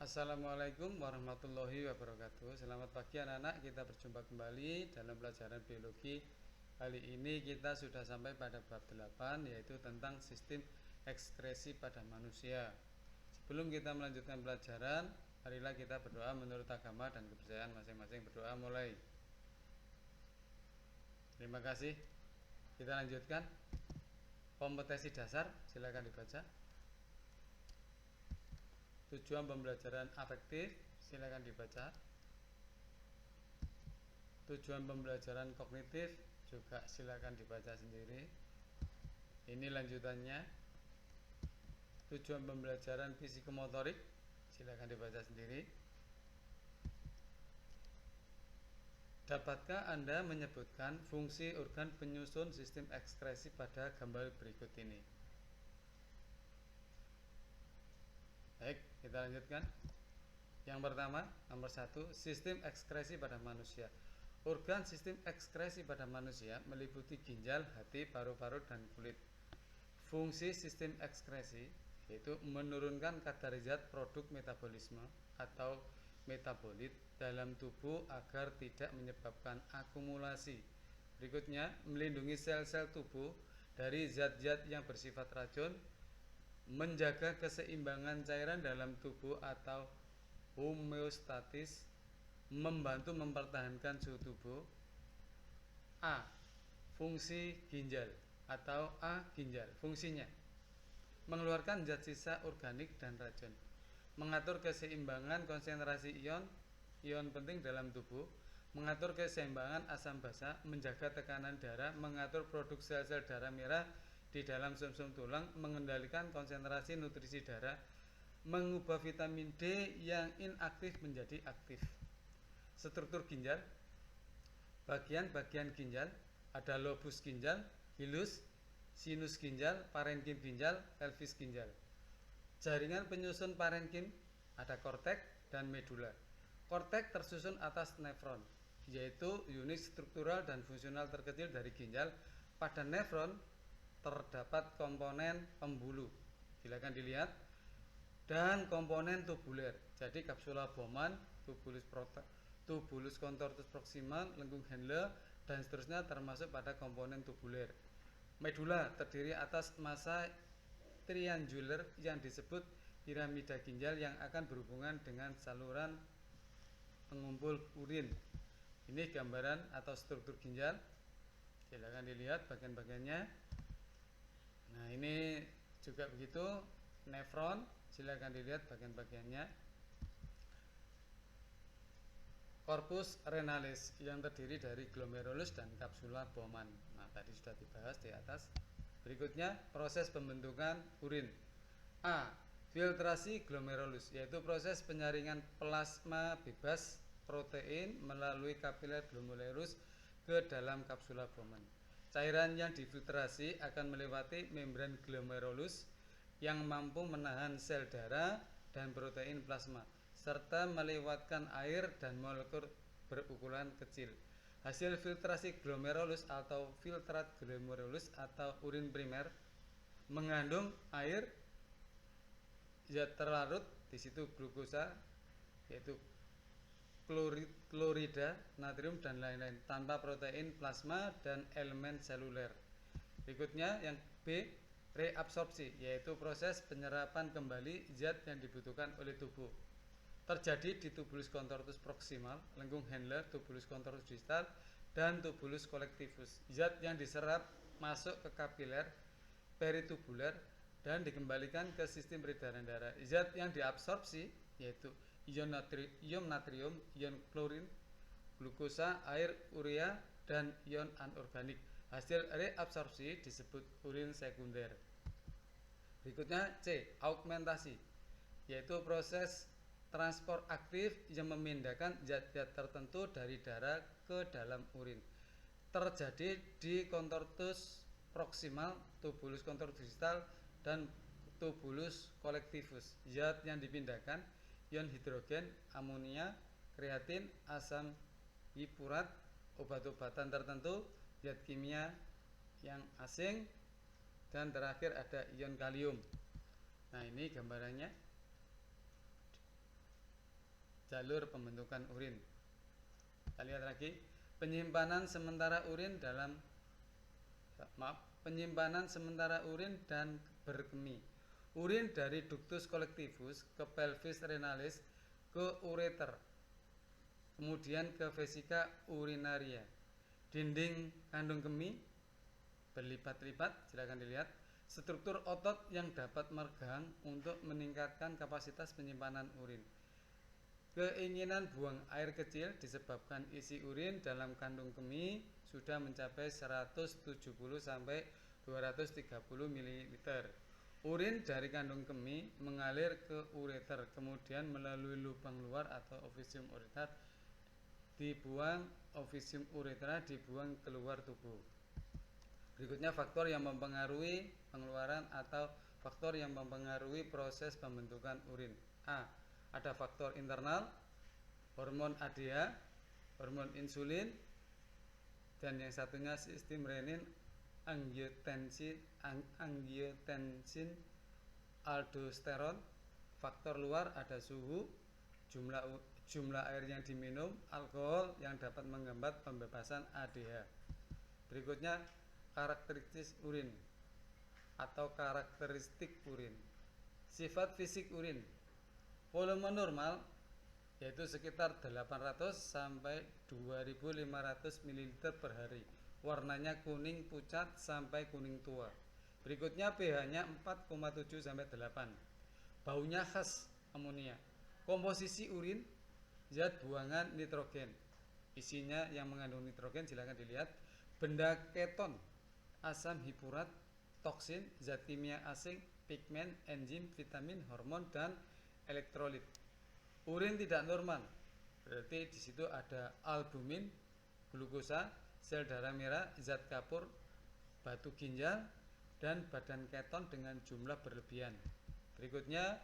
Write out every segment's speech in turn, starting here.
Assalamualaikum warahmatullahi wabarakatuh. Selamat pagi anak-anak, kita berjumpa kembali dalam pelajaran biologi. Kali ini kita sudah sampai pada bab 8, yaitu tentang sistem ekskresi pada manusia. Sebelum kita melanjutkan pelajaran, marilah kita berdoa menurut agama dan kepercayaan masing-masing. Berdoa mulai. Terima kasih. Kita lanjutkan. Kompetensi dasar, silakan dibaca. Tujuan pembelajaran afektif, silakan dibaca. Tujuan pembelajaran kognitif juga silakan dibaca sendiri. Ini lanjutannya. Tujuan pembelajaran psikomotorik, silakan dibaca sendiri. Dapatkah Anda menyebutkan fungsi organ penyusun sistem ekskresi pada gambar berikut ini? Baik, kita lanjutkan. Yang pertama, nomor 1, sistem ekskresi pada manusia. Organ sistem ekskresi pada manusia meliputi ginjal, hati, paru-paru, dan kulit. Fungsi sistem ekskresi yaitu menurunkan kadar zat produk metabolisme atau metabolit dalam tubuh agar tidak menyebabkan akumulasi. Berikutnya, melindungi sel-sel tubuh dari zat-zat yang bersifat racun, menjaga keseimbangan cairan dalam tubuh atau homeostatis, membantu mempertahankan suhu tubuh. A. Fungsi ginjal atau A. Ginjal. Fungsinya mengeluarkan zat sisa organik dan racun, mengatur keseimbangan konsentrasi ion penting dalam tubuh, mengatur keseimbangan asam basa, menjaga tekanan darah, mengatur produk sel-sel darah merah di dalam sumsum tulang, mengendalikan konsentrasi nutrisi darah, mengubah vitamin D yang inaktif menjadi aktif. Struktur ginjal. Bagian-bagian ginjal ada lobus ginjal, hilus, sinus ginjal, parenkim ginjal, pelvis ginjal. Jaringan penyusun parenkim ada korteks dan medula. Korteks tersusun atas nefron, yaitu unit struktural dan fungsional terkecil dari ginjal. Pada nefron terdapat komponen pembuluh, silakan dilihat, dan komponen tubuler. Jadi kapsula Bowman, tubulus contortus proximal, lengkung Henle, dan seterusnya termasuk pada komponen tubuler. Medula terdiri atas massa triangular yang disebut piramida ginjal yang akan berhubungan dengan saluran pengumpul urin. Ini gambaran atau struktur ginjal. Silakan dilihat bagian-bagiannya. Nah, ini juga begitu. Nefron, silakan dilihat bagian-bagiannya. Corpus renalis yang terdiri dari glomerulus dan kapsula Bowman. Nah, tadi sudah dibahas di atas. Berikutnya, proses pembentukan urin. A. Filtrasi glomerulus, yaitu proses penyaringan plasma bebas protein melalui kapiler glomerulus ke dalam kapsula Bowman. Cairan yang difiltrasi akan melewati membran glomerulus yang mampu menahan sel darah dan protein plasma, serta melewatkan air dan molekul berukuran kecil. Hasil filtrasi glomerulus atau filtrat glomerulus atau urin primer mengandung air, zat terlarut, di situ glukosa, yaitu klorida, natrium, dan lain-lain, tanpa protein, plasma, dan elemen seluler. Berikutnya yang B, reabsorpsi, yaitu proses penyerapan kembali zat yang dibutuhkan oleh tubuh. Terjadi di tubulus contortus proximal, lengkung Henle, tubulus contortus distal, dan tubulus collectivus. Zat yang diserap masuk ke kapiler peritubular dan dikembalikan ke sistem peredaran darah. Zat yang diabsorpsi yaitu ion natrium, ion klorin, glukosa, air, urea, dan ion anorganik. Hasil reabsorpsi disebut urin sekunder. Berikutnya C, augmentasi, yaitu proses transport aktif yang memindahkan zat-zat tertentu dari darah ke dalam urin. Terjadi di contortus proximal, tubulus contortus distal, dan tubulus collectivus. Zat yang dipindahkan ion hidrogen, amonia, kreatin, asam hipurat, obat-obatan tertentu, zat kimia yang asing, dan terakhir ada ion kalium. Nah, ini gambarannya. jalur pembentukan urin. Kita lihat lagi, penyimpanan sementara urin dan berkemih. Urin dari ductus collectivus ke pelvis renalis ke ureter, kemudian ke vesika urinaria. Dinding kandung kemih berlipat-lipat, silakan dilihat. Struktur otot yang dapat meregang untuk meningkatkan kapasitas penyimpanan urin. Keinginan buang air kecil disebabkan isi urin dalam kandung kemih sudah mencapai 170 sampai 230 ml. Urin dari kandung kemih mengalir ke ureter, kemudian melalui lubang luar atau officium ureter dibuang keluar tubuh. Berikutnya faktor yang mempengaruhi pengeluaran atau faktor yang mempengaruhi proses pembentukan urin. A. Ada faktor internal, hormon ADH, hormon insulin, dan yang satunya sistem renin, angiotensin, aldosteron. Faktor luar ada suhu, jumlah air yang diminum, alkohol yang dapat menghambat pembebasan ADH. Berikutnya karakteristik urin atau karakteristik urin. Sifat fisik urin. Volume normal yaitu sekitar 800 sampai 2500 ml per hari. Warnanya kuning pucat sampai kuning tua. Berikutnya pH-nya 4,7 sampai 8. Baunya khas amonia. Komposisi urin, zat buangan nitrogen. Isinya yang mengandung nitrogen silakan dilihat. Benda keton, asam hipurat, toksin, zat kimia asing, pigmen, enzim, vitamin, hormon, dan elektrolit. Urin tidak normal, berarti di situ ada albumin, glukosa, sel darah merah, zat kapur, batu ginjal, dan badan keton dengan jumlah berlebihan. Berikutnya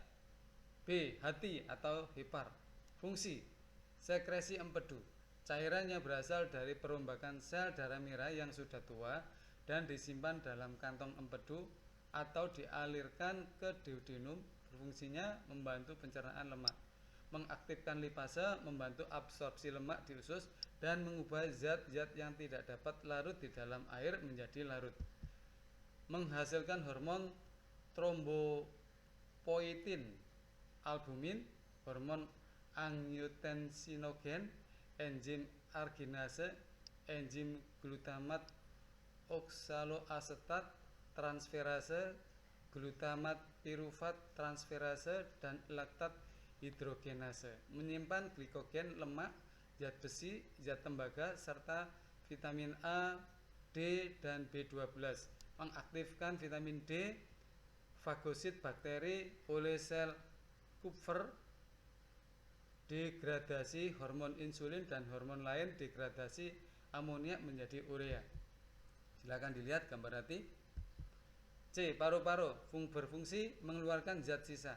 B. Hati atau hepar. Fungsi sekresi empedu. Cairan yang berasal dari perombakan sel darah merah yang sudah tua dan disimpan dalam kantong empedu atau dialirkan ke duodenum. Fungsinya membantu pencernaan lemak, mengaktifkan lipase, membantu absorpsi lemak di usus, dan mengubah zat-zat yang tidak dapat larut di dalam air menjadi larut. Menghasilkan hormon trombopoietin, albumin, hormon angiotensinogen, enzim arginase, enzim glutamat oksaloasetat transferase, glutamat pirufat transferase, dan laktat hidrogenase. Menyimpan glikogen, lemak, zat besi, zat tembaga, serta vitamin A, D, dan B12. Mengaktifkan vitamin D, fagosit bakteri oleh sel Kupfer, degradasi hormon insulin dan hormon lain, degradasi amonia menjadi urea. Silakan dilihat gambar hati. C. Paru-paru berfungsi mengeluarkan zat sisa.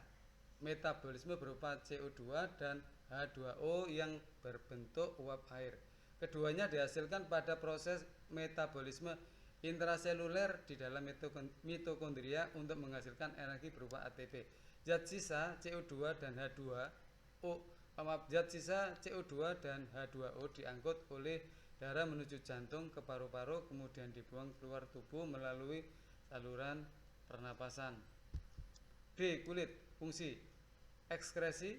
Metabolisme berupa CO2 dan H2O yang berbentuk uap air. Keduanya dihasilkan pada proses metabolisme intraseluler di dalam mitokondria untuk menghasilkan energi berupa ATP. Zat sisa CO2 dan H2O diangkut oleh darah menuju jantung ke paru-paru, kemudian dibuang keluar tubuh melalui saluran pernapasan. D. Kulit. Fungsi ekskresi,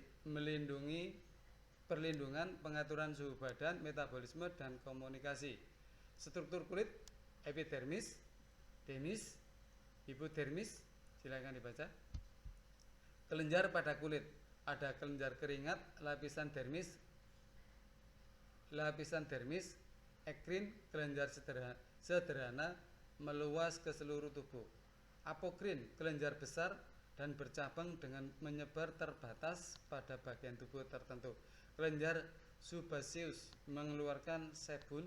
perlindungan, pengaturan suhu badan, metabolisme, dan komunikasi. Struktur kulit: epidermis, dermis, hipodermis. Silakan dibaca. Kelenjar pada kulit: ada kelenjar keringat, lapisan dermis, ekrin, kelenjar sederhana meluas ke seluruh tubuh. Apokrin, kelenjar besar dan bercabang dengan menyebar terbatas pada bagian tubuh tertentu. Kelenjar subaceus mengeluarkan sebum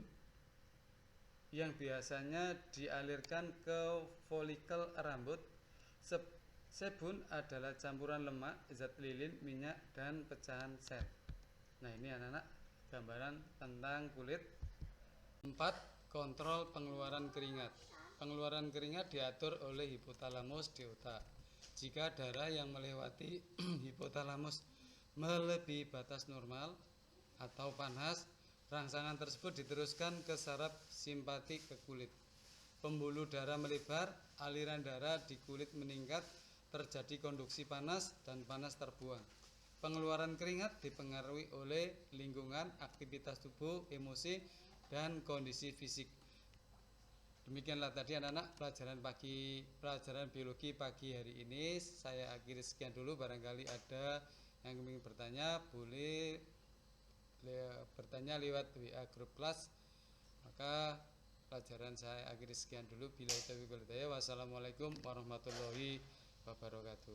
yang biasanya dialirkan ke folikel rambut. Sebum adalah campuran lemak, zat lilin, minyak, dan pecahan sel. Nah, ini anak-anak gambaran tentang kulit. 4. Kontrol pengeluaran keringat. Pengeluaran keringat diatur oleh hipotalamus di otak. Jika darah yang melewati hipotalamus melebihi batas normal atau panas, rangsangan tersebut diteruskan ke saraf simpatik ke kulit. Pembuluh darah melebar, aliran darah di kulit meningkat, terjadi konduksi panas dan panas terbuang. Pengeluaran keringat dipengaruhi oleh lingkungan, aktivitas tubuh, emosi, dan kondisi fisik. Demikianlah tadi anak-anak pelajaran biologi pagi hari ini. Saya akhiri sekian dulu. Barangkali ada yang ingin bertanya, boleh bertanya lewat WA grup kelas. Maka pelajaran saya akhiri sekian dulu. Wassalamualaikum warahmatullahi wabarakatuh.